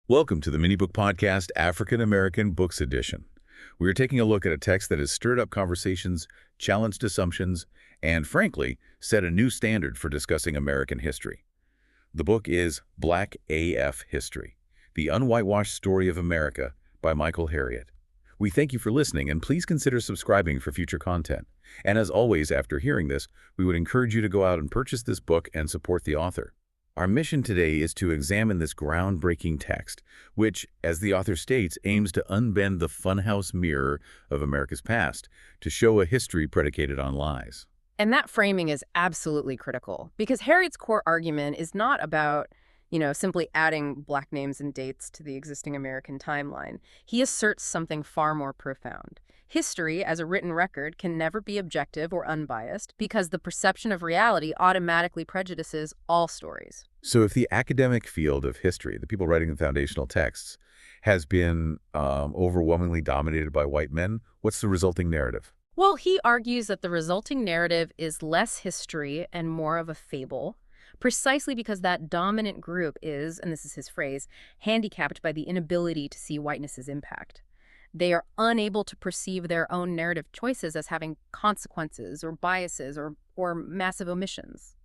Welcome to the Mini Book Podcast, African American Books Edition. We are taking a look at a text that has stirred up conversations, challenged assumptions, and frankly, set a new standard for discussing American history. The book is Black AF History, The Unwhitewashed Story of America by Michael Harriot. We thank you for listening, and please consider subscribing for future content. And as always, after hearing this, we would encourage you to go out and purchase this book and support the author. Our mission today is to examine this groundbreaking text, which, as the author states, aims to unbend the funhouse mirror of America's past to show a history predicated on lies. And that framing is absolutely critical because Harriot's core argument is not about, simply adding Black names and dates to the existing American timeline. He asserts something far more profound. History, as a written record, can never be objective or unbiased because the perception of reality automatically prejudices all stories. So if the academic field of history, the people writing the foundational texts, has been overwhelmingly dominated by white men, what's the resulting narrative? Well, he argues that the resulting narrative is less history and more of a fable, precisely because that dominant group is, and this is his phrase, handicapped by the inability to see whiteness's impact. They are unable to perceive their own narrative choices as having consequences or biases or massive omissions.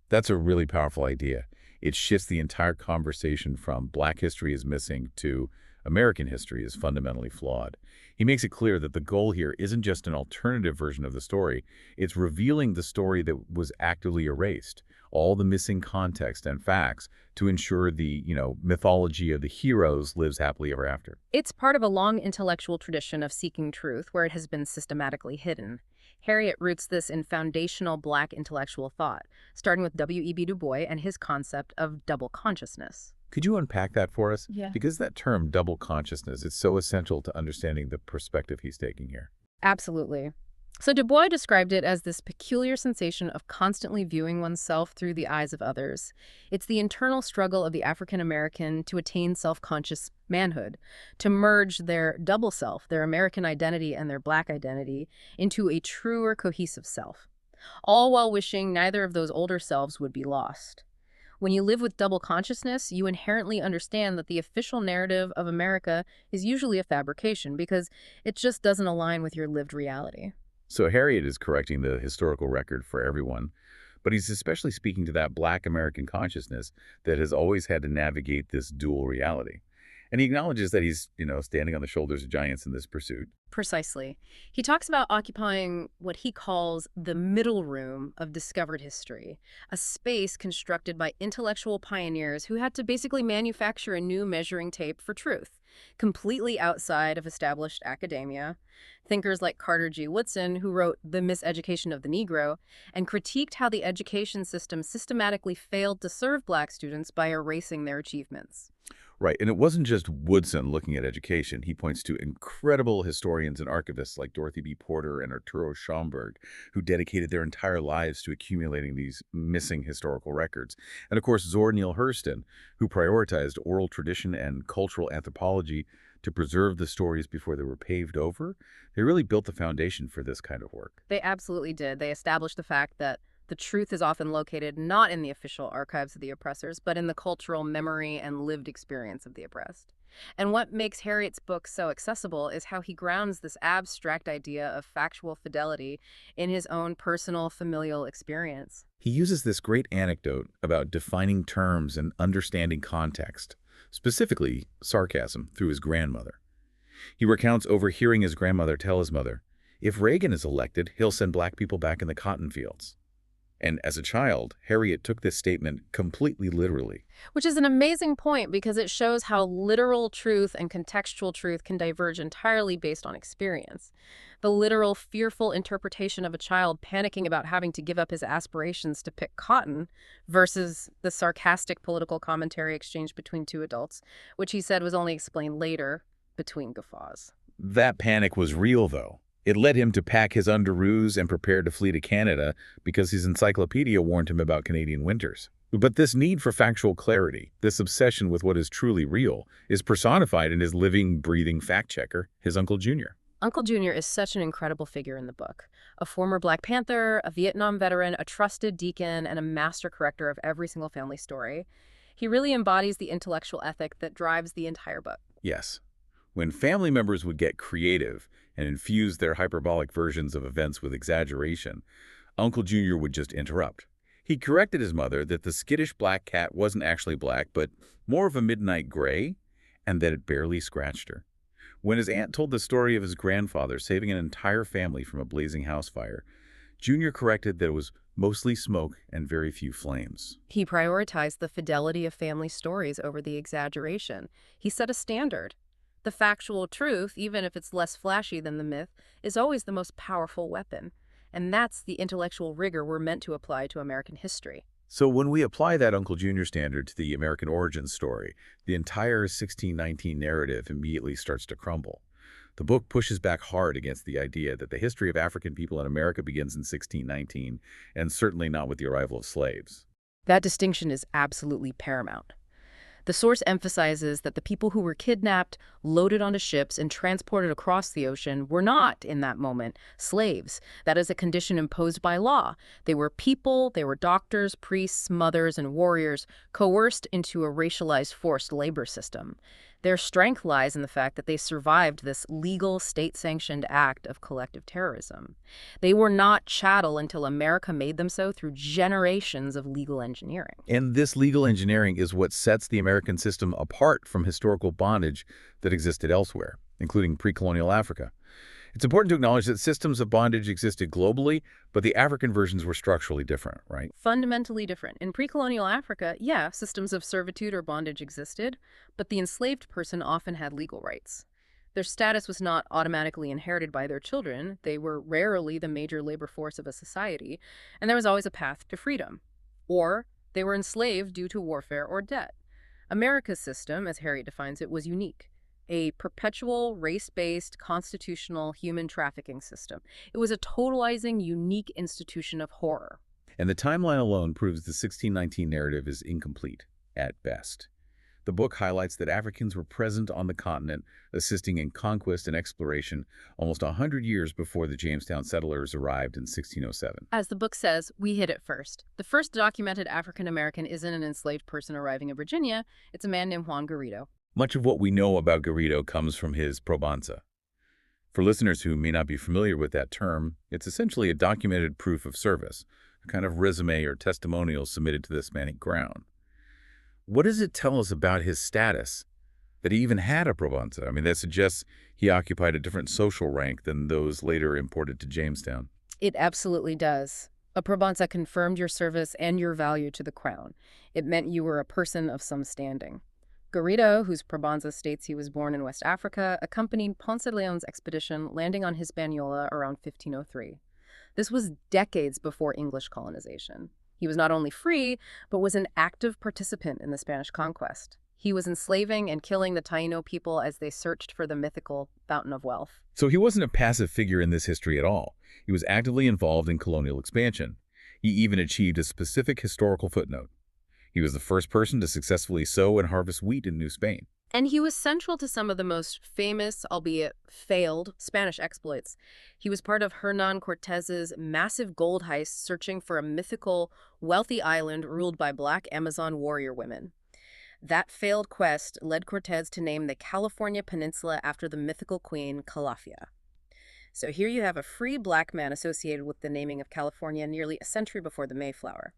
That's a really powerful idea. It shifts the entire conversation from Black history is missing to American history is fundamentally flawed. He makes it clear that the goal here isn't just an alternative version of the story, it's revealing the story that was actively erased, all the missing context and facts to ensure the, mythology of the heroes lives happily ever after. It's part of a long intellectual tradition of seeking truth where it has been systematically hidden. Harriot roots this in foundational Black intellectual thought, starting with W.E.B. Du Bois and his concept of double consciousness. Could you unpack that for us? Yeah. Because that term, double consciousness, is so essential to understanding the perspective he's taking here. Absolutely. So Du Bois described it as this peculiar sensation of constantly viewing oneself through the eyes of others. It's the internal struggle of the African American to attain self-conscious manhood, to merge their double self, their American identity and their Black identity, into a truer cohesive self, all while wishing neither of those older selves would be lost. When you live with double consciousness, you inherently understand that the official narrative of America is usually a fabrication because it just doesn't align with your lived reality. So Harriot is correcting the historical record for everyone, but he's especially speaking to that Black American consciousness that has always had to navigate this dual reality. And he acknowledges that he's, standing on the shoulders of giants in this pursuit. Precisely. He talks about occupying what he calls the middle room of discovered history, a space constructed by intellectual pioneers who had to basically manufacture a new measuring tape for truth, completely outside of established academia. Thinkers like Carter G. Woodson, who wrote The Miseducation of the Negro, and critiqued how the education system systematically failed to serve Black students by erasing their achievements. Right, and it wasn't just Woodson looking at education. He points to incredible historians and archivists like Dorothy B. Porter and Arturo Schomburg, who dedicated their entire lives to accumulating these missing historical records. And of course, Zora Neale Hurston, who prioritized oral tradition and cultural anthropology to preserve the stories before they were paved over. They really built the foundation for this kind of work. They absolutely did. They established the fact that the truth is often located not in the official archives of the oppressors, but in the cultural memory and lived experience of the oppressed. And what makes Harriot's book so accessible is how he grounds this abstract idea of factual fidelity in his own personal familial experience. He uses this great anecdote about defining terms and understanding context, specifically sarcasm, through his grandmother. He recounts overhearing his grandmother tell his mother, "If Reagan is elected, he'll send Black people back in the cotton fields." And as a child, Harriot took this statement completely literally. Which is an amazing point because it shows how literal truth and contextual truth can diverge entirely based on experience. The literal, fearful interpretation of a child panicking about having to give up his aspirations to pick cotton versus the sarcastic political commentary exchanged between two adults, which he said was only explained later between guffaws. That panic was real, though. It led him to pack his underoos and prepare to flee to Canada because his encyclopedia warned him about Canadian winters. But this need for factual clarity, this obsession with what is truly real, is personified in his living, breathing fact-checker, his Uncle Junior. Uncle Junior is such an incredible figure in the book. A former Black Panther, a Vietnam veteran, a trusted deacon, and a master corrector of every single family story. He really embodies the intellectual ethic that drives the entire book. Yes. When family members would get creative and infuse their hyperbolic versions of events with exaggeration, Uncle Junior would just interrupt. He corrected his mother that the skittish black cat wasn't actually black, but more of a midnight gray, and that it barely scratched her. When his aunt told the story of his grandfather saving an entire family from a blazing house fire, Junior corrected that it was mostly smoke and very few flames. He prioritized the fidelity of family stories over the exaggeration. He set a standard. The factual truth, even if it's less flashy than the myth, is always the most powerful weapon. And that's the intellectual rigor we're meant to apply to American history. So when we apply that Uncle Junior standard to the American origin story, the entire 1619 narrative immediately starts to crumble. The book pushes back hard against the idea that the history of African people in America begins in 1619, and certainly not with the arrival of slaves. That distinction is absolutely paramount. The source emphasizes that the people who were kidnapped, loaded onto ships, and transported across the ocean were not, in that moment, slaves. That is a condition imposed by law. They were people, they were doctors, priests, mothers, and warriors, coerced into a racialized forced labor system. Their strength lies in the fact that they survived this legal, state-sanctioned act of collective terrorism. They were not chattel until America made them so through generations of legal engineering. And this legal engineering is what sets the American system apart from historical bondage that existed elsewhere, including pre-colonial Africa. It's important to acknowledge that systems of bondage existed globally, but the African versions were structurally different, right? Fundamentally different. In pre-colonial Africa, yeah, systems of servitude or bondage existed, but the enslaved person often had legal rights. Their status was not automatically inherited by their children. They were rarely the major labor force of a society, and there was always a path to freedom. Or they were enslaved due to warfare or debt. America's system, as Harriot defines it, was unique. A perpetual, race-based, constitutional human trafficking system. It was a totalizing, unique institution of horror. And the timeline alone proves the 1619 narrative is incomplete, at best. The book highlights that Africans were present on the continent, assisting in conquest and exploration almost 100 years before the Jamestown settlers arrived in 1607. As the book says, we hit it first. The first documented African-American isn't an enslaved person arriving in Virginia. It's a man named Juan Garrido. Much of what we know about Garrido comes from his probanza. For listeners who may not be familiar with that term, it's essentially a documented proof of service, a kind of resume or testimonial submitted to the Hispanic crown. What does it tell us about his status, that he even had a probanza? I mean, that suggests he occupied a different social rank than those later imported to Jamestown. It absolutely does. A probanza confirmed your service and your value to the crown. It meant you were a person of some standing. Garrido, whose probanza states he was born in West Africa, accompanied Ponce de Leon's expedition, landing on Hispaniola around 1503. This was decades before English colonization. He was not only free, but was an active participant in the Spanish conquest. He was enslaving and killing the Taino people as they searched for the mythical fountain of wealth. So he wasn't a passive figure in this history at all. He was actively involved in colonial expansion. He even achieved a specific historical footnote. He was the first person to successfully sow and harvest wheat in New Spain. And he was central to some of the most famous, albeit failed, Spanish exploits. He was part of Hernan Cortez's massive gold heist searching for a mythical, wealthy island ruled by Black Amazon warrior women. That failed quest led Cortez to name the California Peninsula after the mythical queen, Calafia. So here you have a free Black man associated with the naming of California nearly a century before the Mayflower.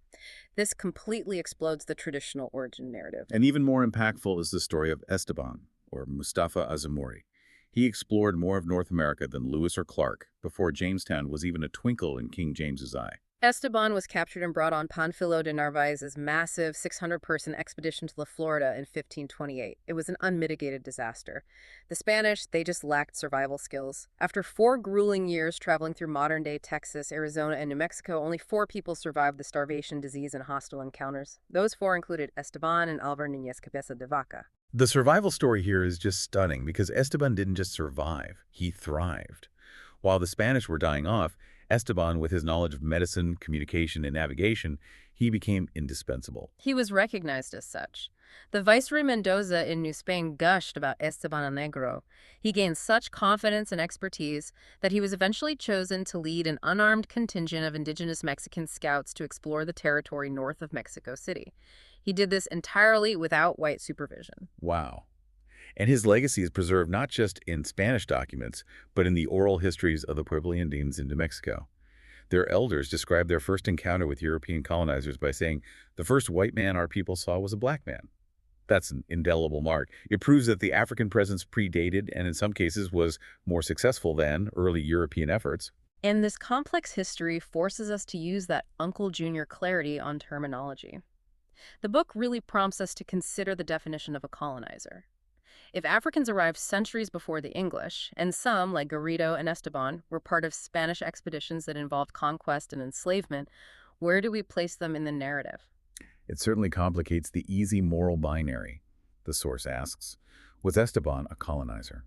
This completely explodes the traditional origin narrative. And even more impactful is the story of Esteban, or Mustafa Azamuri. He explored more of North America than Lewis or Clark before Jamestown was even a twinkle in King James's eye. Esteban was captured and brought on Panfilo de Narvaez's massive 600-person expedition to Florida in 1528. It was an unmitigated disaster. The Spanish, they just lacked survival skills. After 4 grueling years traveling through modern-day Texas, Arizona, and New Mexico, only 4 people survived the starvation, disease, and hostile encounters. Those 4 included Esteban and Alvar Niñez Cabeza de Vaca. The survival story here is just stunning because Esteban didn't just survive, he thrived. While the Spanish were dying off, Esteban, with his knowledge of medicine, communication, and navigation, he became indispensable. He was recognized as such. The Viceroy Mendoza in New Spain gushed about Esteban el Negro. He gained such confidence and expertise that he was eventually chosen to lead an unarmed contingent of indigenous Mexican scouts to explore the territory north of Mexico City. He did this entirely without white supervision. Wow. And his legacy is preserved not just in Spanish documents, but in the oral histories of the Pueblo Indians in New Mexico. Their elders described their first encounter with European colonizers by saying, "The first white man our people saw was a black man." That's an indelible mark. It proves that the African presence predated and in some cases was more successful than early European efforts. And this complex history forces us to use that Uncle Junior clarity on terminology. The book really prompts us to consider the definition of a colonizer. If Africans arrived centuries before the English, and some, like Garrido and Esteban, were part of Spanish expeditions that involved conquest and enslavement, where do we place them in the narrative? It certainly complicates the easy moral binary. The source asks, was Esteban a colonizer?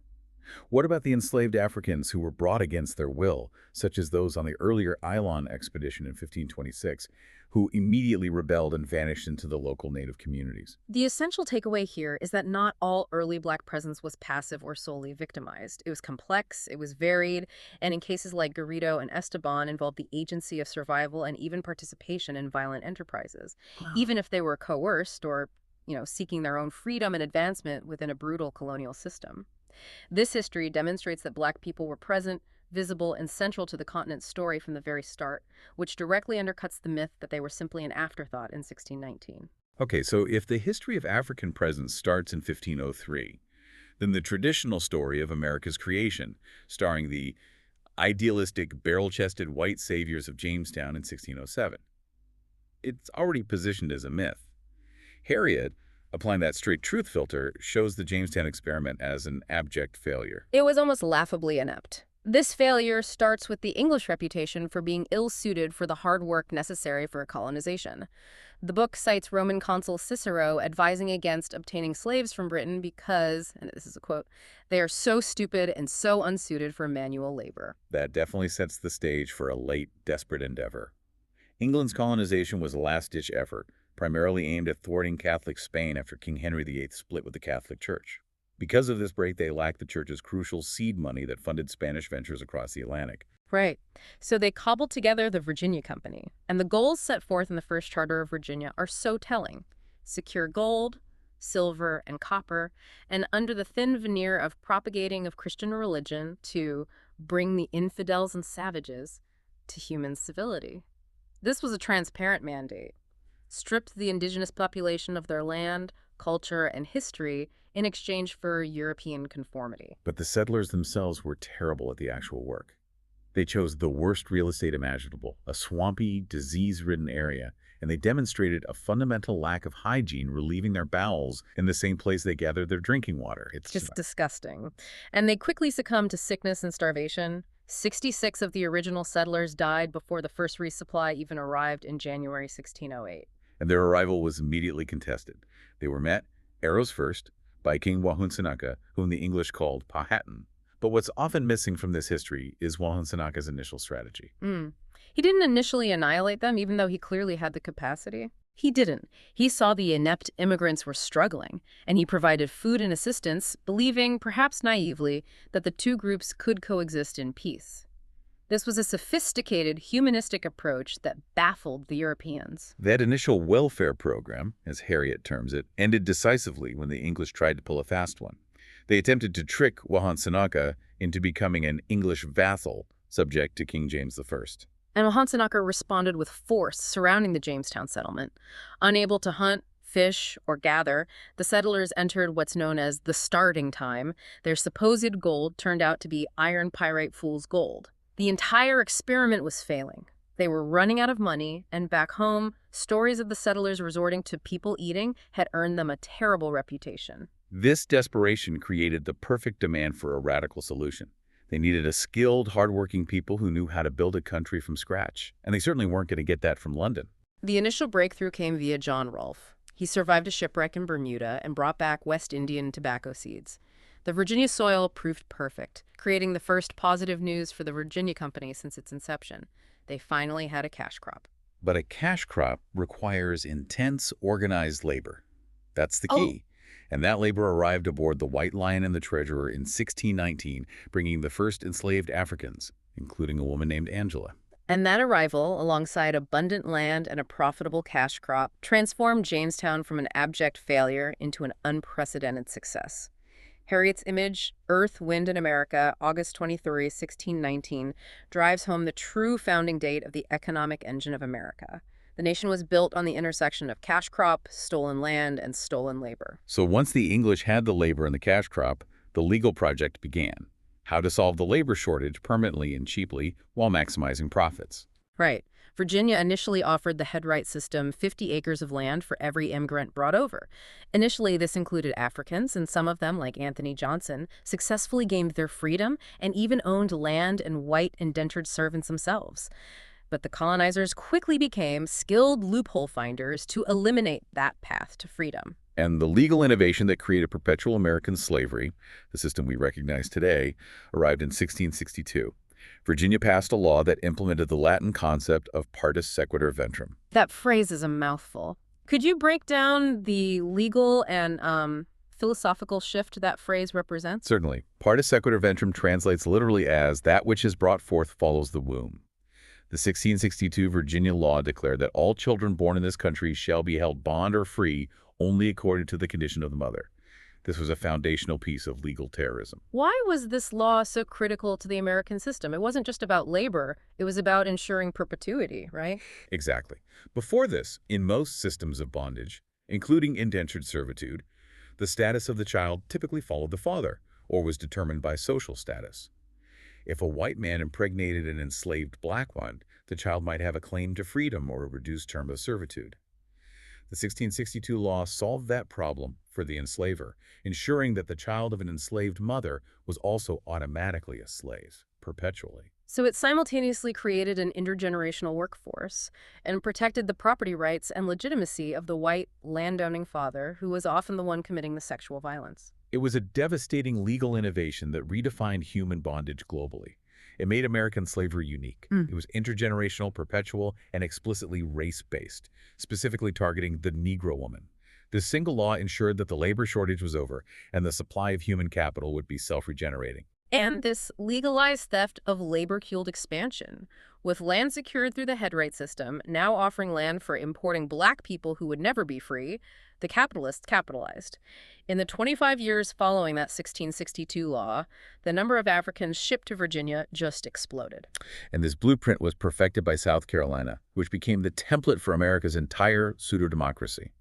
What about the enslaved Africans who were brought against their will, such as those on the earlier Ceylon expedition in 1526, who immediately rebelled and vanished into the local native communities? The essential takeaway here is that not all early Black presence was passive or solely victimized. It was complex, it was varied, and in cases like Garrido and Esteban involved the agency of survival and even participation in violent enterprises, even if they were coerced or, seeking their own freedom and advancement within a brutal colonial system. This history demonstrates that Black people were present, visible, and central to the continent's story from the very start, which directly undercuts the myth that they were simply an afterthought in 1619. Okay, so if the history of African presence starts in 1503, then the traditional story of America's creation, starring the idealistic, barrel-chested white saviors of Jamestown in 1607, it's already positioned as a myth. Harriot, applying that straight truth filter, shows the Jamestown experiment as an abject failure. It was almost laughably inept. This failure starts with the English reputation for being ill-suited for the hard work necessary for colonization. The book cites Roman consul Cicero advising against obtaining slaves from Britain because, and this is a quote, "they are so stupid and so unsuited for manual labor." That definitely sets the stage for a late, desperate endeavor. England's colonization was a last-ditch effort, primarily aimed at thwarting Catholic Spain after King Henry VIII split with the Catholic Church. Because of this break, they lacked the Church's crucial seed money that funded Spanish ventures across the Atlantic. Right. So they cobbled together the Virginia Company, and the goals set forth in the First Charter of Virginia are so telling. Secure gold, silver, and copper, and under the thin veneer of propagating of Christian religion to bring the infidels and savages to human civility. This was a transparent mandate. Stripped the indigenous population of their land, culture, and history in exchange for European conformity. But the settlers themselves were terrible at the actual work. They chose the worst real estate imaginable, a swampy, disease-ridden area, and they demonstrated a fundamental lack of hygiene, relieving their bowels in the same place they gathered their drinking water. It's just disgusting. And they quickly succumbed to sickness and starvation. 66 of the original settlers died before the first resupply even arrived in January 1608. And their arrival was immediately contested. They were met, arrows first, by King Wahunsenaka, whom the English called Powhatan. But what's often missing from this history is Wahunsenaka's initial strategy. He didn't initially annihilate them, even though he clearly had the capacity. He didn't. He saw the inept immigrants were struggling, and he provided food and assistance, believing, perhaps naively, that the two groups could coexist in peace. This was a sophisticated, humanistic approach that baffled the Europeans. That initial welfare program, as Harriot terms it, ended decisively when the English tried to pull a fast one. They attempted to trick Wahunsenaka into becoming an English vassal, subject to King James I. And Wahunsenaka responded with force surrounding the Jamestown settlement. Unable to hunt, fish, or gather, the settlers entered what's known as the starting time. Their supposed gold turned out to be iron pyrite fool's gold. The entire experiment was failing. They were running out of money, and back home, stories of the settlers resorting to people eating had earned them a terrible reputation. This desperation created the perfect demand for a radical solution. They needed a skilled, hardworking people who knew how to build a country from scratch, and they certainly weren't going to get that from London. The initial breakthrough came via John Rolfe. He survived a shipwreck in Bermuda and brought back West Indian tobacco seeds. The Virginia soil proved perfect, creating the first positive news for the Virginia Company since its inception. They finally had a cash crop. But a cash crop requires intense, organized labor. That's the Oh, key. And that labor arrived aboard the White Lion and the Treasurer in 1619, bringing the first enslaved Africans, including a woman named Angela. and that arrival, alongside abundant land and a profitable cash crop, transformed Jamestown from an abject failure into an unprecedented success. Harriot's image, Earth, Wind, and America, August 23, 1619, drives home the true founding date of the economic engine of America. The nation was built on the intersection of cash crop, stolen land, and stolen labor. So once the English had the labor and the cash crop, the legal project began. How to solve the labor shortage permanently and cheaply while maximizing profits. Right. Virginia initially offered the headright system 50 acres of land for every immigrant brought over. Initially, this included Africans, and some of them, like Anthony Johnson, successfully gained their freedom and even owned land and white indentured servants themselves. But the colonizers quickly became skilled loophole finders to eliminate that path to freedom. And the legal innovation that created perpetual American slavery, the system we recognize today, arrived in 1662. Virginia passed a law that implemented the Latin concept of partus sequitur ventrum. That phrase is a mouthful. Could you break down the legal and philosophical shift that phrase represents? Certainly, partus sequitur ventrum translates literally as that which is brought forth follows the womb. The 1662 Virginia law declared that all children born in this country shall be held bond or free only according to the condition of the mother. This was a foundational piece of legal terrorism. Why was this law so critical to the American system? It wasn't just about labor, it was about ensuring perpetuity, right? Exactly. Before this, in most systems of bondage, including indentured servitude, the status of the child typically followed the father or was determined by social status. If a white man impregnated an enslaved black one, the child might have a claim to freedom or a reduced term of servitude. The 1662 law solved that problem for the enslaver, ensuring that the child of an enslaved mother was also automatically a slave, perpetually. So it simultaneously created an intergenerational workforce and protected the property rights and legitimacy of the white landowning father, who was often the one committing the sexual violence. It was a devastating legal innovation that redefined human bondage globally. It made American slavery unique. It was intergenerational, perpetual, and explicitly race-based, specifically targeting the Negro woman. This single law ensured that the labor shortage was over and the supply of human capital would be self-regenerating. And this legalized theft of labor-fueled expansion, with land secured through the headright system, now offering land for importing black people who would never be free, the capitalists capitalized. In the 25 years following that 1662 law, the number of Africans shipped to Virginia just exploded. And this blueprint was perfected by South Carolina, which became the template for America's entire pseudo-democracy.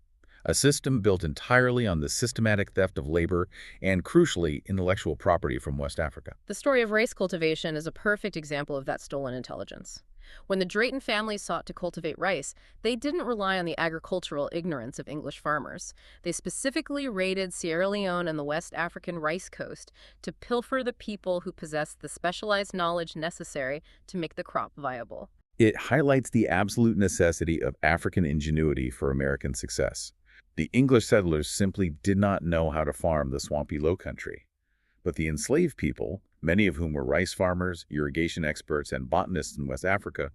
A system built entirely on the systematic theft of labor and, crucially, intellectual property from West Africa. The story of race cultivation is a perfect example of that stolen intelligence. When the Drayton family sought to cultivate rice, they didn't rely on the agricultural ignorance of English farmers. They specifically raided Sierra Leone and the West African rice coast to pilfer the people who possessed the specialized knowledge necessary to make the crop viable. It highlights the absolute necessity of African ingenuity for American success. The English settlers simply did not know how to farm the swampy lowcountry. But the enslaved people, many of whom were rice farmers, irrigation experts, and botanists in West Africa,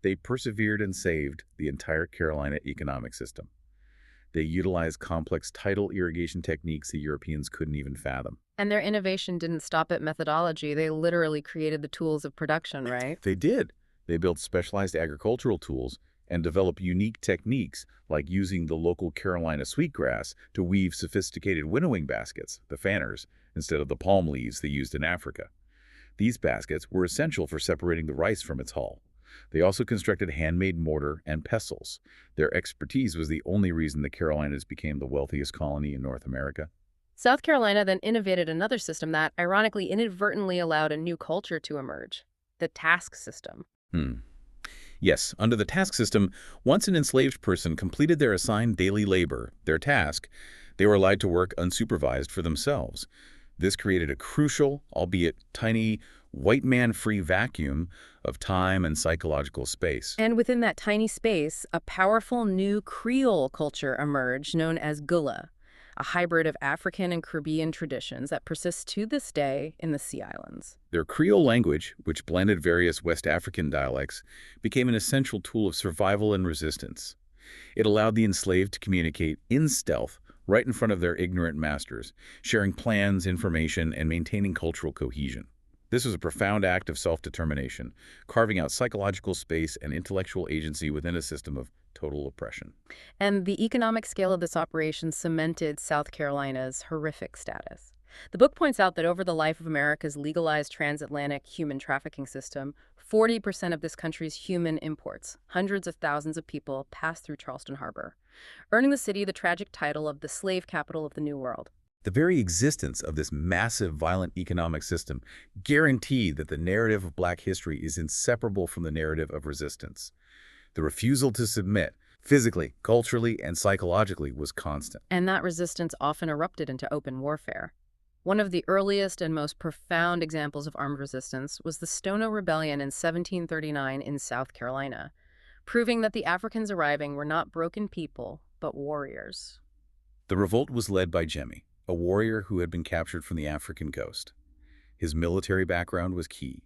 they persevered and saved the entire Carolina economic system. They utilized complex tidal irrigation techniques the Europeans couldn't even fathom. And their innovation didn't stop at methodology. They literally created the tools of production, right? They did. They built specialized agricultural tools and developed unique techniques like using the local Carolina sweetgrass to weave sophisticated winnowing baskets, the fanners, instead of the palm leaves they used in Africa. These baskets were essential for separating the rice from its hull. They also constructed handmade mortar and pestles. Their expertise was the only reason the Carolinas became the wealthiest colony in North America. South Carolina then innovated another system that, ironically, inadvertently allowed a new culture to emerge: the task system. Yes, under the task system, once an enslaved person completed their assigned daily labor, their task, they were allowed to work unsupervised for themselves. This created a crucial, albeit tiny, white man-free vacuum of time and psychological space. And within that tiny space, a powerful new Creole culture emerged known as Gullah, a hybrid of African and Caribbean traditions that persists to this day in the Sea Islands. Their Creole language, which blended various West African dialects, became an essential tool of survival and resistance. It allowed the enslaved to communicate in stealth right in front of their ignorant masters, sharing plans, information, and maintaining cultural cohesion. This was a profound act of self-determination, carving out psychological space and intellectual agency within a system of total oppression. And the economic scale of this operation cemented South Carolina's horrific status. The book points out that over the life of America's legalized transatlantic human trafficking system, 40% of this country's human imports, hundreds of thousands of people, passed through Charleston Harbor, earning the city the tragic title of the slave capital of the New World. The very existence of this massive, violent economic system guaranteed that the narrative of Black history is inseparable from the narrative of resistance. The refusal to submit, physically, culturally, and psychologically, was constant. And that resistance often erupted into open warfare. One of the earliest and most profound examples of armed resistance was the Stono Rebellion in 1739 in South Carolina, proving that the Africans arriving were not broken people, but warriors. The revolt was led by Jemmy, a warrior who had been captured from the African coast. His military background was key.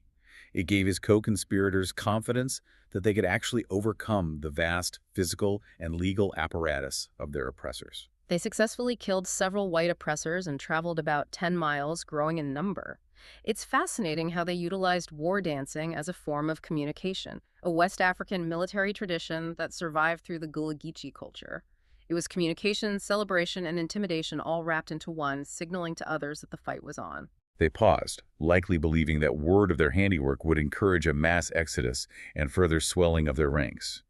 It gave his co-conspirators confidence that they could actually overcome the vast physical and legal apparatus of their oppressors. They successfully killed several white oppressors and traveled about 10 miles, growing in number. It's fascinating how they utilized war dancing as a form of communication, a West African military tradition that survived through the Gullah Geechee culture. It was communication, celebration, and intimidation all wrapped into one, signaling to others that the fight was on. They paused, likely believing that word of their handiwork would encourage a mass exodus and further swelling of their ranks.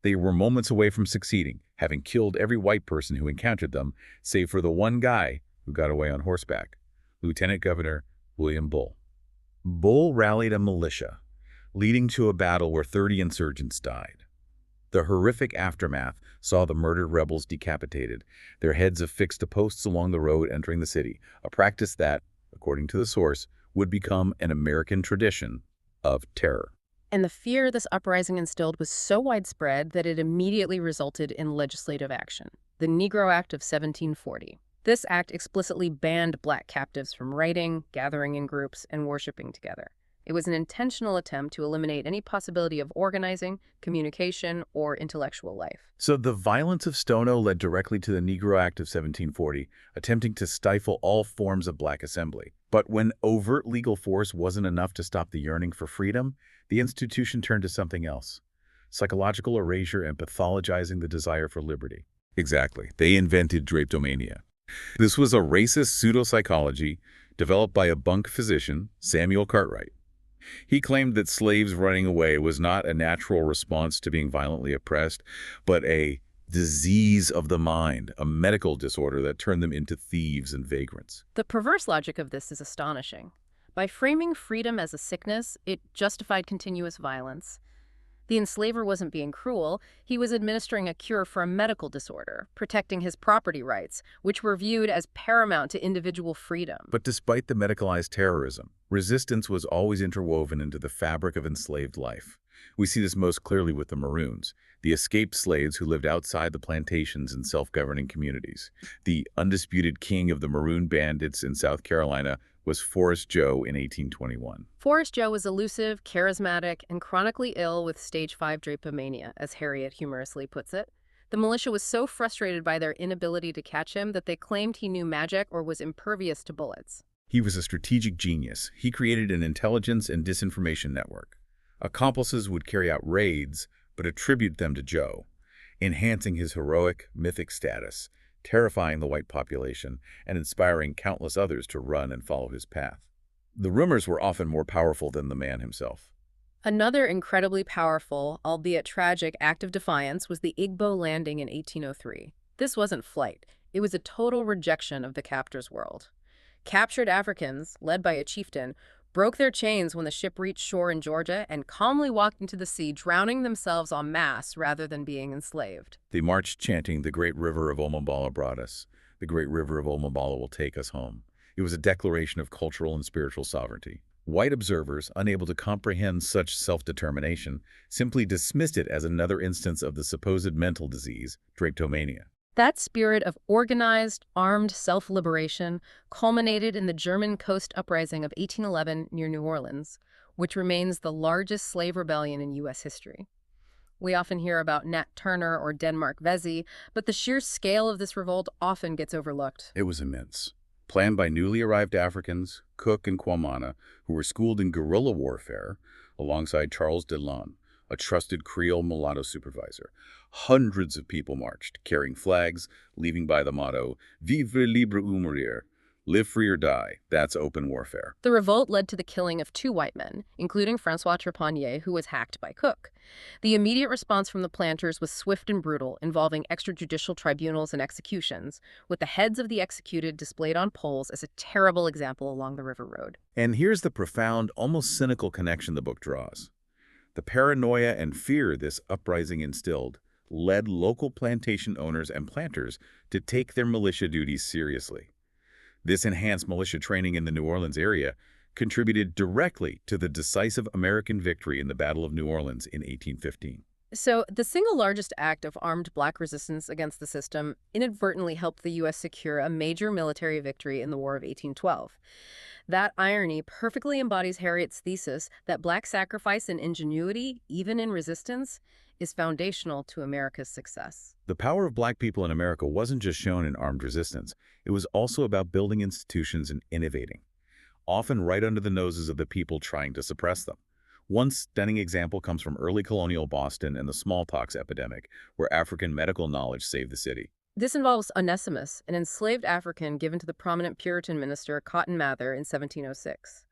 They were moments away from succeeding, having killed every white person who encountered them, save for the one guy who got away on horseback, Lieutenant Governor William Bull. Bull rallied a militia, leading to a battle where 30 insurgents died. The horrific aftermath saw the murdered rebels decapitated, their heads affixed to posts along the road entering the city, a practice that, according to the source, would become an American tradition of terror. And the fear this uprising instilled was so widespread that it immediately resulted in legislative action, the Negro Act of 1740. This act explicitly banned Black captives from writing, gathering in groups, and worshiping together. It was an intentional attempt to eliminate any possibility of organizing, communication, or intellectual life. So the violence of Stono led directly to the Negro Act of 1740, attempting to stifle all forms of Black assembly. But when overt legal force wasn't enough to stop the yearning for freedom, the institution turned to something else: psychological erasure and pathologizing the desire for liberty. Exactly. They invented drapetomania. This was a racist pseudopsychology developed by a bunk physician, Samuel Cartwright. He claimed that slaves running away was not a natural response to being violently oppressed, but a disease of the mind, a medical disorder that turned them into thieves and vagrants. The perverse logic of this is astonishing. By framing freedom as a sickness, it justified continuous violence. The enslaver wasn't being cruel, he was administering a cure for a medical disorder, protecting his property rights, which were viewed as paramount to individual freedom. But despite the medicalized terrorism, resistance was always interwoven into the fabric of enslaved life. We see this most clearly with the Maroons, the escaped slaves who lived outside the plantations in self-governing communities. The undisputed king of the Maroon bandits in South Carolina was Forrest Joe in 1821. Forrest Joe was elusive, charismatic, and chronically ill with stage 5 drapetomania, as Harriot humorously puts it. The militia was so frustrated by their inability to catch him that they claimed he knew magic or was impervious to bullets. He was a strategic genius. He created an intelligence and disinformation network. Accomplices would carry out raids, but attribute them to Joe, enhancing his heroic, mythic status, terrifying the white population, and inspiring countless others to run and follow his path. The rumors were often more powerful than the man himself. Another incredibly powerful, albeit tragic, act of defiance was the Igbo landing in 1803. This wasn't flight. It was a total rejection of the captor's world. Captured Africans, led by a chieftain, broke their chains when the ship reached shore in Georgia and calmly walked into the sea, drowning themselves en masse rather than being enslaved. They marched chanting, "The great river of Omambala brought us. The great river of Omambala will take us home." It was a declaration of cultural and spiritual sovereignty. White observers, unable to comprehend such self-determination, simply dismissed it as another instance of the supposed mental disease, drapetomania. That spirit of organized, armed self-liberation culminated in the German Coast Uprising of 1811 near New Orleans, which remains the largest slave rebellion in U.S. history. We often hear about Nat Turner or Denmark Vesey, but the sheer scale of this revolt often gets overlooked. It was immense. Planned by newly arrived Africans, Cook and Kwamana, who were schooled in guerrilla warfare, alongside Charles Dillon, a trusted Creole mulatto supervisor. Hundreds of people marched, carrying flags, leaving by the motto, Vivre libre ou mourir, live free or die. That's open warfare. The revolt led to the killing of 2 white men, including Francois Trepanier, who was hacked by Cook. The immediate response from the planters was swift and brutal, involving extrajudicial tribunals and executions, with the heads of the executed displayed on poles as a terrible example along the river road. And here's the profound, almost cynical connection the book draws. The paranoia and fear this uprising instilled led local plantation owners and planters to take their militia duties seriously. This enhanced militia training in the New Orleans area contributed directly to the decisive American victory in the Battle of New Orleans in 1815. So, the single largest act of armed black resistance against the system inadvertently helped the U.S. secure a major military victory in the War of 1812. That irony perfectly embodies Harriot's thesis that black sacrifice and ingenuity, even in resistance, is foundational to America's success. The power of black people in America wasn't just shown in armed resistance. It was also about building institutions and innovating, often right under the noses of the people trying to suppress them. One stunning example comes from early colonial Boston and the smallpox epidemic, where African medical knowledge saved the city. This involves Onesimus, an enslaved African given to the prominent Puritan minister Cotton Mather in 1706.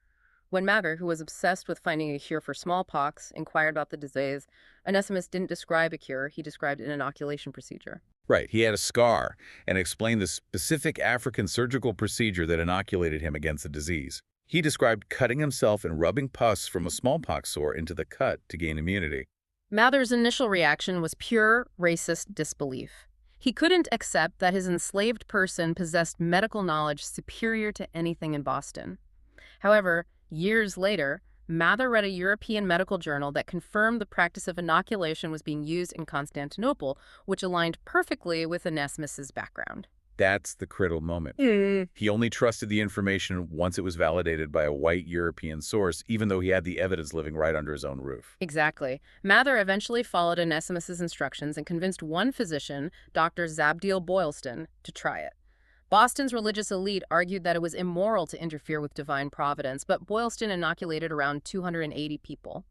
When Mather, who was obsessed with finding a cure for smallpox, inquired about the disease, Onesimus didn't describe a cure, he described an inoculation procedure. Right, he had a scar and explained the specific African surgical procedure that inoculated him against the disease. He described cutting himself and rubbing pus from a smallpox sore into the cut to gain immunity. Mather's initial reaction was pure racist disbelief. He couldn't accept that his enslaved person possessed medical knowledge superior to anything in Boston. However, years later, Mather read a European medical journal that confirmed the practice of inoculation was being used in Constantinople, which aligned perfectly with Onesimus's background. That's the critical moment. He only trusted the information once it was validated by a white European source, even though he had the evidence living right under his own roof. Exactly. Mather eventually followed Onesimus's instructions and convinced one physician, Dr. Zabdiel Boylston, to try it. Boston's religious elite argued that it was immoral to interfere with divine providence, but Boylston inoculated around 280 people.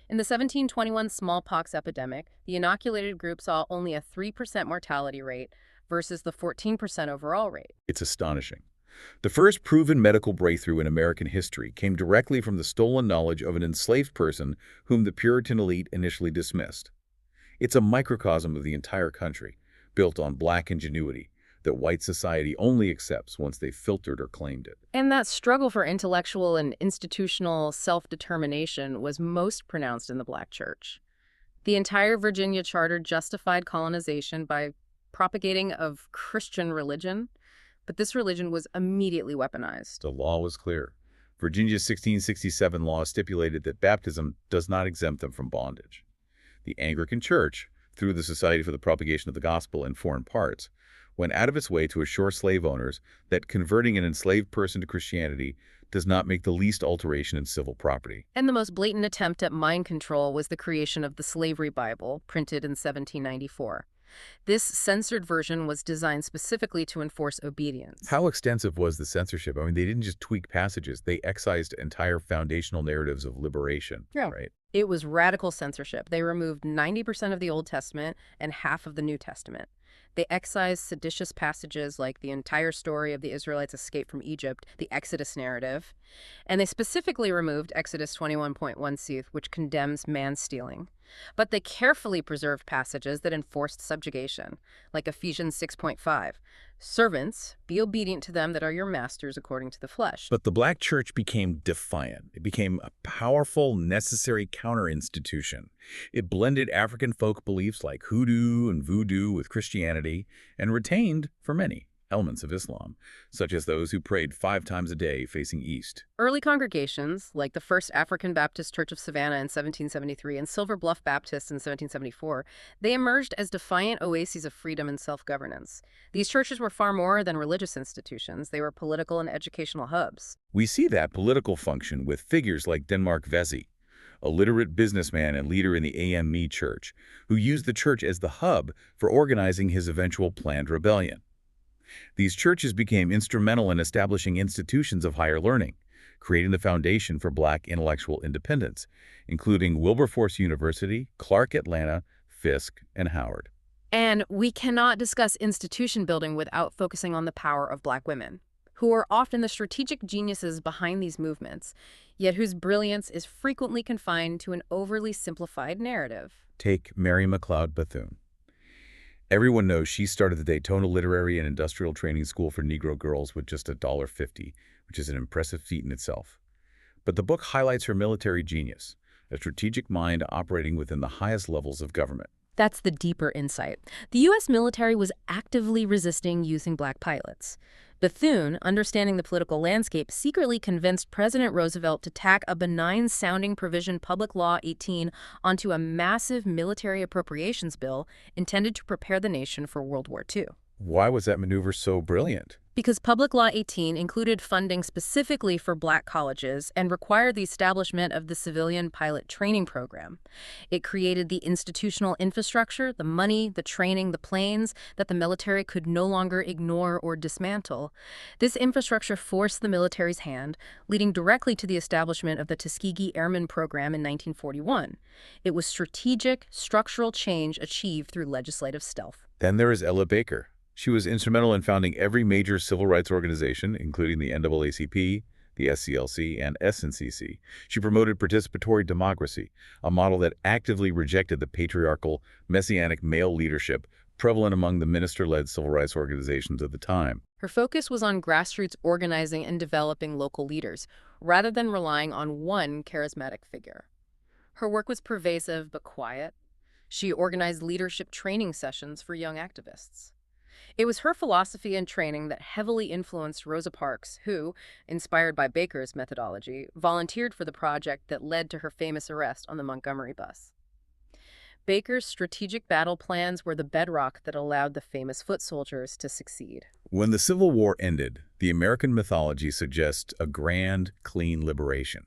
In the 1721 smallpox epidemic, the inoculated group saw only a 3% mortality rate versus the 14% overall rate. It's astonishing. The first proven medical breakthrough in American history came directly from the stolen knowledge of an enslaved person whom the Puritan elite initially dismissed. It's a microcosm of the entire country, built on black ingenuity, that white society only accepts once they've filtered or claimed it. And that struggle for intellectual and institutional self-determination was most pronounced in the black church. The entire Virginia Charter justified colonization by propagating of Christian religion, but this religion was immediately weaponized. The law was clear. Virginia's 1667 law stipulated that baptism does not exempt them from bondage. The Anglican Church, through the Society for the Propagation of the Gospel in Foreign Parts, went out of its way to assure slave owners that converting an enslaved person to Christianity does not make the least alteration in civil property. And the most blatant attempt at mind control was the creation of the Slavery Bible, printed in 1794. This censored version was designed specifically to enforce obedience. How extensive was the censorship? I mean, they didn't just tweak passages, they excised entire foundational narratives of liberation, right? It was radical censorship. They removed 90% of the Old Testament and half of the New Testament. They excised seditious passages like the entire story of the Israelites' escape from Egypt, the Exodus narrative, and they specifically removed Exodus 21.1c, which condemns man-stealing. But they carefully preserved passages that enforced subjugation, like Ephesians 6.5. Servants, be obedient to them that are your masters according to the flesh. But the black church became defiant. It became a powerful, necessary counter-institution. It blended African folk beliefs like hoodoo and voodoo with Christianity and retained, for many, elements of Islam, such as those who prayed 5 times a day facing east. Early congregations, like the First African Baptist Church of Savannah in 1773 and Silver Bluff Baptist in 1774, they emerged as defiant oases of freedom and self-governance. These churches were far more than religious institutions. They were political and educational hubs. We see that political function with figures like Denmark Vesey, a literate businessman and leader in the AME Church, who used the church as the hub for organizing his eventual planned rebellion. These churches became instrumental in establishing institutions of higher learning, creating the foundation for Black intellectual independence, including Wilberforce University, Clark Atlanta, Fisk, and Howard. And we cannot discuss institution building without focusing on the power of Black women, who are often the strategic geniuses behind these movements, yet whose brilliance is frequently confined to an overly simplified narrative. Take Mary McLeod Bethune. Everyone knows she started the Daytona Literary and Industrial Training School for Negro girls with just $1.50, which is an impressive feat in itself. But the book highlights her military genius, a strategic mind operating within the highest levels of government. That's the deeper insight. The U.S. military was actively resisting using Black pilots. Bethune, understanding the political landscape, secretly convinced President Roosevelt to tack a benign-sounding provision, Public Law 18, onto a massive military appropriations bill intended to prepare the nation for World War II. Why was that maneuver so brilliant? Because Public Law 18 included funding specifically for Black colleges and required the establishment of the civilian pilot training program. It created the institutional infrastructure, the money, the training, the planes that the military could no longer ignore or dismantle. This infrastructure forced the military's hand, leading directly to the establishment of the Tuskegee Airmen Program in 1941. It was strategic, structural change achieved through legislative stealth. Then there is Ella Baker. She was instrumental in founding every major civil rights organization, including the NAACP, the SCLC, and SNCC. She promoted participatory democracy, a model that actively rejected the patriarchal, messianic male leadership prevalent among the minister-led civil rights organizations of the time. Her focus was on grassroots organizing and developing local leaders, rather than relying on one charismatic figure. Her work was pervasive but quiet. She organized leadership training sessions for young activists. It was her philosophy and training that heavily influenced Rosa Parks, who, inspired by Baker's methodology, volunteered for the project that led to her famous arrest on the Montgomery bus. Baker's strategic battle plans were the bedrock that allowed the famous foot soldiers to succeed. When the Civil War ended, the American mythology suggests a grand, clean liberation.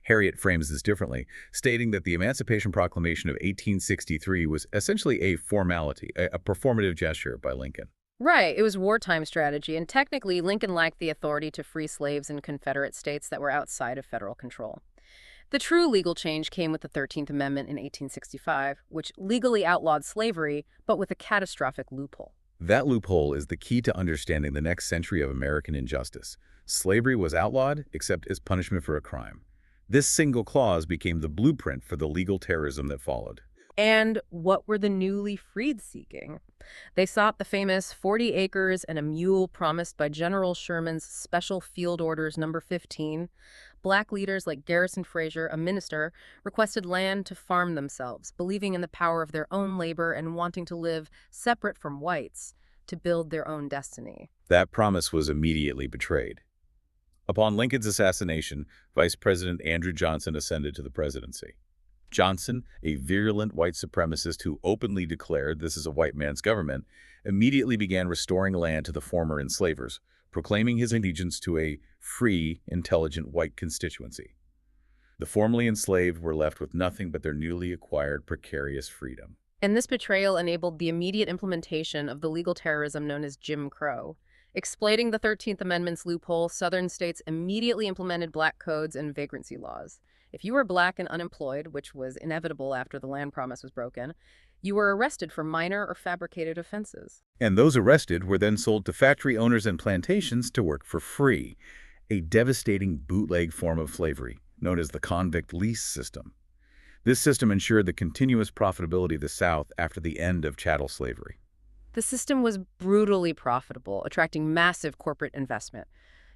Harriot frames this differently, stating that the Emancipation Proclamation of 1863 was essentially a formality, a performative gesture by Lincoln. Right, it was wartime strategy, and technically Lincoln lacked the authority to free slaves in Confederate states that were outside of federal control. The true legal change came with the 13th Amendment in 1865, which legally outlawed slavery, but with a catastrophic loophole. That loophole is the key to understanding the next century of American injustice. Slavery was outlawed, except as punishment for a crime. This single clause became the blueprint for the legal terrorism that followed. And what were the newly freed seeking? They sought the famous 40 acres and a mule promised by General Sherman's Special Field Orders No. 15. Black leaders like Garrison Frazier, a minister, requested land to farm themselves, believing in the power of their own labor and wanting to live separate from whites to build their own destiny. That promise was immediately betrayed. Upon Lincoln's assassination, Vice President Andrew Johnson ascended to the presidency. Johnson, a virulent white supremacist who openly declared this is a white man's government, immediately began restoring land to the former enslavers, proclaiming his allegiance to a free, intelligent white constituency. The formerly enslaved were left with nothing but their newly acquired precarious freedom. And this betrayal enabled the immediate implementation of the legal terrorism known as Jim Crow. Exploiting the 13th Amendment's loophole, Southern states immediately implemented black codes and vagrancy laws. If you were black and unemployed, which was inevitable after the land promise was broken, you were arrested for minor or fabricated offenses. And those arrested were then sold to factory owners and plantations to work for free, a devastating bootleg form of slavery known as the convict lease system. This system ensured the continuous profitability of the South after the end of chattel slavery. The system was brutally profitable, attracting massive corporate investment.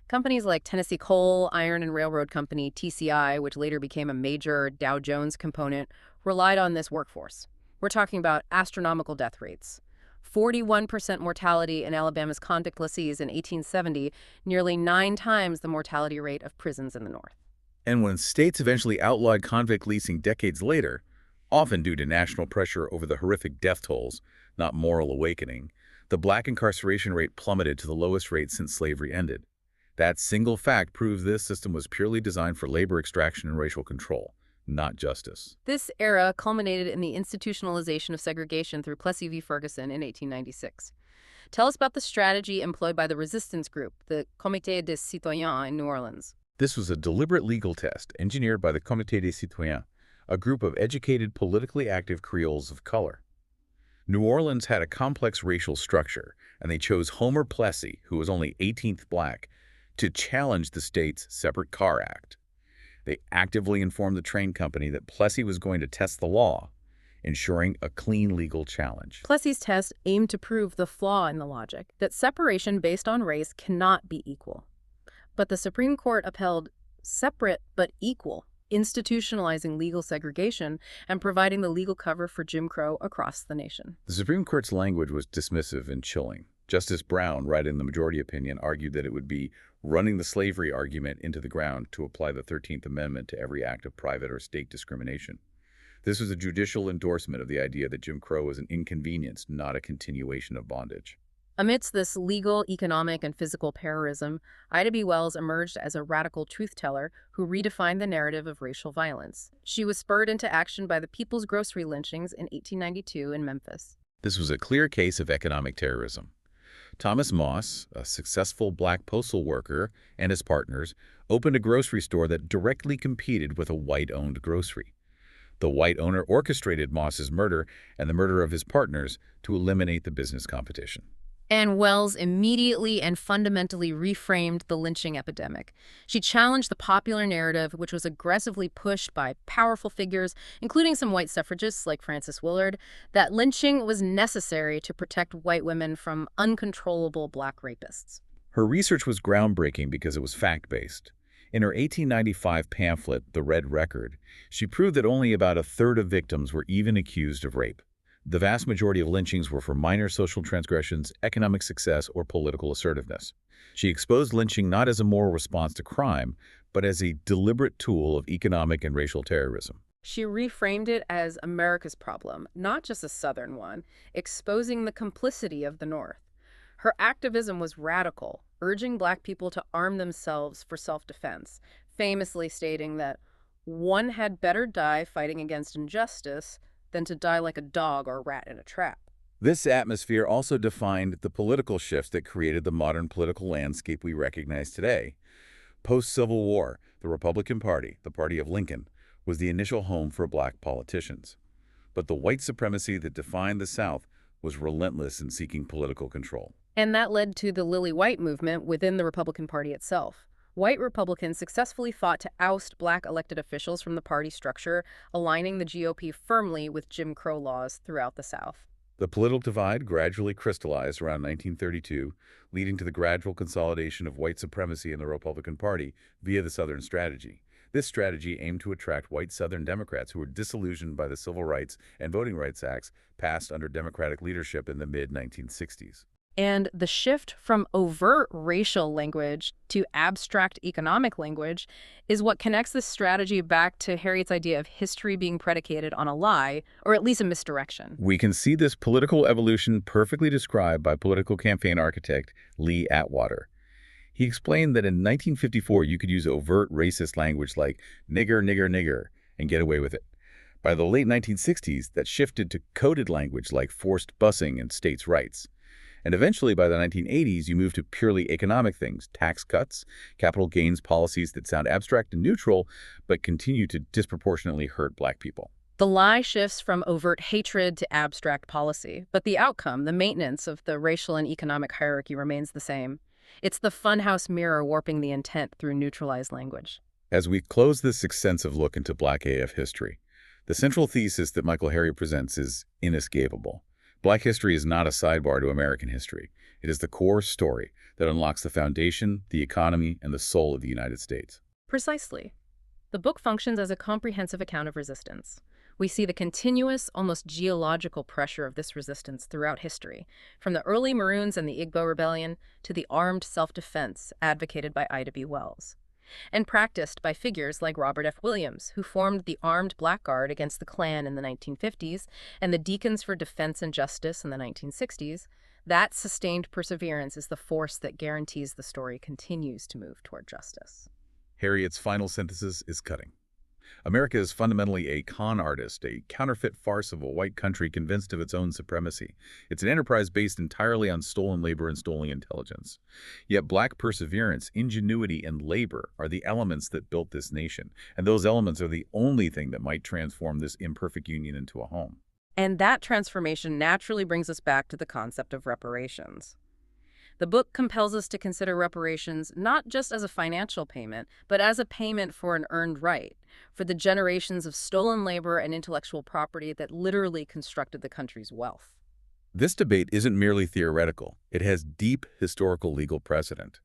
Companies like Tennessee Coal, Iron and Railroad Company, TCI, which later became a major Dow Jones component, relied on this workforce. We're talking about astronomical death rates. 41% mortality in Alabama's convict lessees in 1870, nearly 9 times the mortality rate of prisons in the North. And when states eventually outlawed convict leasing decades later, often due to national pressure over the horrific death tolls, not moral awakening, the black incarceration rate plummeted to the lowest rate since slavery ended. That single fact proves this system was purely designed for labor extraction and racial control, not justice. This era culminated in the institutionalization of segregation through Plessy v. Ferguson in 1896. Tell us about the strategy employed by the resistance group, the Comité des Citoyens in New Orleans. This was a deliberate legal test engineered by the Comité des Citoyens, a group of educated, politically active Creoles of color. New Orleans had a complex racial structure, and they chose Homer Plessy, who was only 18th black, to challenge the state's Separate Car Act. They actively informed the train company that Plessy was going to test the law, ensuring a clean legal challenge. Plessy's test aimed to prove the flaw in the logic, that separation based on race cannot be equal. But the Supreme Court upheld separate but equal, institutionalizing legal segregation and providing the legal cover for Jim Crow across the nation. The Supreme Court's language was dismissive and chilling. Justice Brown, writing the majority opinion, argued that it would be running the slavery argument into the ground to apply the 13th Amendment to every act of private or state discrimination. This was a judicial endorsement of the idea that Jim Crow was an inconvenience, not a continuation of bondage. Amidst this legal, economic, and physical terrorism, Ida B. Wells emerged as a radical truth-teller who redefined the narrative of racial violence. She was spurred into action by the People's Grocery lynchings in 1892 in Memphis. This was a clear case of economic terrorism. Thomas Moss, a successful black postal worker, and his partners opened a grocery store that directly competed with a white-owned grocery. The white owner orchestrated Moss's murder and the murder of his partners to eliminate the business competition. And Wells immediately and fundamentally reframed the lynching epidemic. She challenged the popular narrative, which was aggressively pushed by powerful figures, including some white suffragists like Frances Willard, that lynching was necessary to protect white women from uncontrollable black rapists. Her research was groundbreaking because it was fact-based. In her 1895 pamphlet, The Red Record, she proved that only about a third of victims were even accused of rape. The vast majority of lynchings were for minor social transgressions, economic success, or political assertiveness. She exposed lynching not as a moral response to crime, but as a deliberate tool of economic and racial terrorism. She reframed it as America's problem, not just a Southern one, exposing the complicity of the North. Her activism was radical, urging black people to arm themselves for self-defense, famously stating that one had better die fighting against injustice than to die like a dog or a rat in a trap. This atmosphere also defined the political shift that created the modern political landscape we recognize today. Post-Civil War, the Republican Party, the party of Lincoln, was the initial home for black politicians. But the white supremacy that defined the South was relentless in seeking political control. And that led to the Lily White movement within the Republican Party itself. White Republicans successfully fought to oust black elected officials from the party structure, aligning the GOP firmly with Jim Crow laws throughout the South. The political divide gradually crystallized around 1932, leading to the gradual consolidation of white supremacy in the Republican Party via the Southern strategy. This strategy aimed to attract white Southern Democrats who were disillusioned by the Civil Rights and Voting Rights Acts passed under Democratic leadership in the mid-1960s. And the shift from overt racial language to abstract economic language is what connects this strategy back to Harriot's idea of history being predicated on a lie, or at least a misdirection. We can see this political evolution perfectly described by political campaign architect Lee Atwater. He explained that in 1954 you could use overt racist language like nigger, nigger, nigger and get away with it. By the late 1960s, that shifted to coded language like forced busing and states' rights. And eventually, by the 1980s, you move to purely economic things, tax cuts, capital gains policies that sound abstract and neutral, but continue to disproportionately hurt black people. The lie shifts from overt hatred to abstract policy, but the outcome, the maintenance of the racial and economic hierarchy remains the same. It's the funhouse mirror warping the intent through neutralized language. As we close this extensive look into Black AF history, the central thesis that Michael Harriot presents is inescapable. Black history is not a sidebar to American history. It is the core story that unlocks the foundation, the economy, and the soul of the United States. Precisely. The book functions as a comprehensive account of resistance. We see the continuous, almost geological pressure of this resistance throughout history, from the early Maroons and the Igbo Rebellion to the armed self-defense advocated by Ida B. Wells, and practiced by figures like Robert F. Williams, who formed the Armed Black Guard against the Klan in the 1950s and the Deacons for Defense and Justice in the 1960s. That sustained perseverance is the force that guarantees the story continues to move toward justice. Harriot's final synthesis is cutting. America is fundamentally a con artist, a counterfeit farce of a white country convinced of its own supremacy. It's an enterprise based entirely on stolen labor and stolen intelligence. Yet black perseverance, ingenuity, and labor are the elements that built this nation, and those elements are the only thing that might transform this imperfect union into a home. And that transformation naturally brings us back to the concept of reparations. The book compels us to consider reparations not just as a financial payment, but as a payment for an earned right, for the generations of stolen labor and intellectual property that literally constructed the country's wealth. This debate isn't merely theoretical. It has deep historical legal precedent.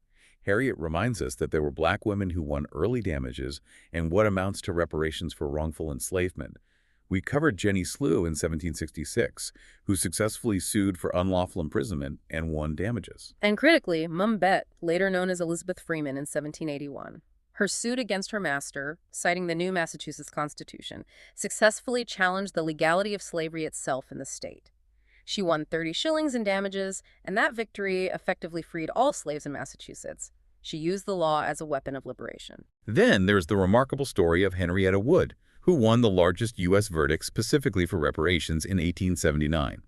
Harriot reminds us that there were black women who won early damages and what amounts to reparations for wrongful enslavement. We covered Jenny Slew in 1766, who successfully sued for unlawful imprisonment and won damages. And critically, Mum Bet, later known as Elizabeth Freeman in 1781, her suit against her master, citing the new Massachusetts Constitution, successfully challenged the legality of slavery itself in the state. She won 30 shillings in damages, and that victory effectively freed all slaves in Massachusetts. She used the law as a weapon of liberation. Then there's the remarkable story of Henrietta Wood, who won the largest U.S. verdict specifically for reparations in 1879.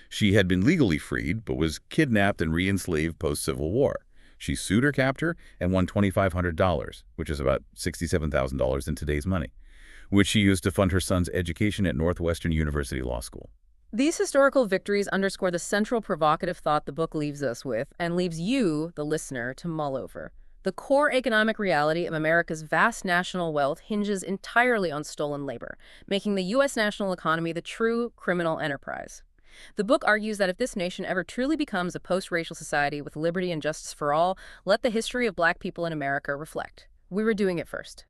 She had been legally freed, but was kidnapped and re-enslaved post-Civil War. She sued her captor and won $2,500, which is about $67,000 in today's money, which she used to fund her son's education at Northwestern University Law School. These historical victories underscore the central provocative thought the book leaves us with and leaves you, the listener, to mull over. The core economic reality of America's vast national wealth hinges entirely on stolen labor, making the U.S. national economy the true criminal enterprise. The book argues that if this nation ever truly becomes a post-racial society with liberty and justice for all, let the history of black people in America reflect. We were doing it first.